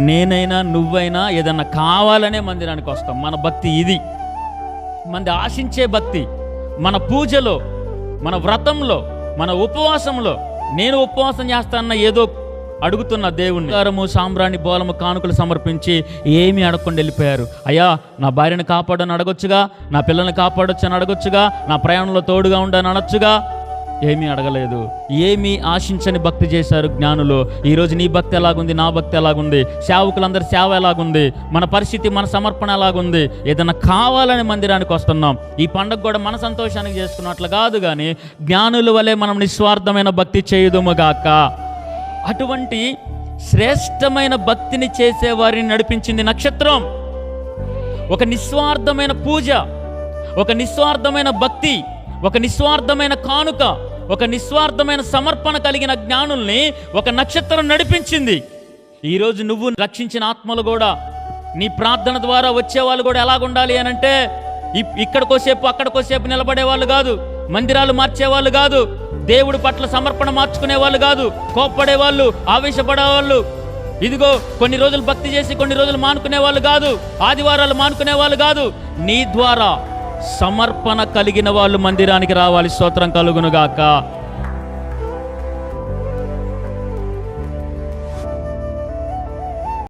నేనైనా నువ్వైనా ఏదన్నా కావాలనే మందిరానికి వస్తాం. మన భక్తి ఇది, మంది ఆశించే భక్తి. మన పూజలో, మన వ్రతంలో, మన ఉపవాసంలో, నేను ఉపవాసం చేస్తానన్న ఏదో అడుగుతున్న దేవుణ్ణి కారము సాంబ్రాణి బోలము కానుకలు సమర్పించి ఏమీ అడగకుండా వెళ్ళిపోయారు. అయ్యా నా భార్యను కాపాడని అడగొచ్చుగా, నా పిల్లల్ని కాపాడొచ్చు అని అడగొచ్చుగా, నా ప్రయాణంలో తోడుగా ఉండని అనొచ్చుగా. ఏమీ అడగలేదు. ఏమీ ఆశించని భక్తి చేశారు జ్ఞానులు. ఈరోజు నీ భక్తి ఎలాగుంది, నా భక్తి ఎలాగుంది, సేవకులందరి సేవ ఎలాగుంది, మన పరిస్థితి, మన సమర్పణ ఎలాగుంది? ఏదైనా కావాలని మందిరానికి వస్తున్నాం. ఈ పండుగ కూడా మన సంతోషానికి చేసుకున్నట్లు కాదు, కానీ జ్ఞానుల వలె మనం నిస్వార్థమైన భక్తి చేయుదుముగాక. అటువంటి శ్రేష్టమైన భక్తిని చేసే వారిని నడిపించింది నక్షత్రం. ఒక నిస్వార్థమైన పూజ, ఒక నిస్వార్థమైన భక్తి, ఒక నిస్వార్థమైన కానుక, ఒక నిస్వార్థమైన సమర్పణ కలిగిన జ్ఞానుల్ని ఒక నక్షత్రం నడిపించింది. ఈరోజు నువ్వు రక్షించిన ఆత్మలు కూడా, నీ ప్రార్థన ద్వారా వచ్చేవాళ్ళు కూడా ఎలాగుండాలి అని అంటే, ఇక్కడికోసేపు అక్కడికోసేపు నిలబడే వాళ్ళు కాదు, మందిరాలు మార్చేవాళ్ళు కాదు, దేవుడి పట్ల సమర్పణ మార్చుకునే వాళ్ళు కాదు, కోప్పడేవాళ్ళు, ఆవేశపడేవాళ్ళు, ఇదిగో కొన్ని రోజులు భక్తి చేసి కొన్ని రోజులు మానుకునే వాళ్ళు కాదు, ఆదివారాలు మానుకునే వాళ్ళు కాదు. నీ ద్వారా సమర్పణ కలిగిన వాళ్ళు మందిరానికి రావాలి. స్తోత్రం కలుగునుగాక.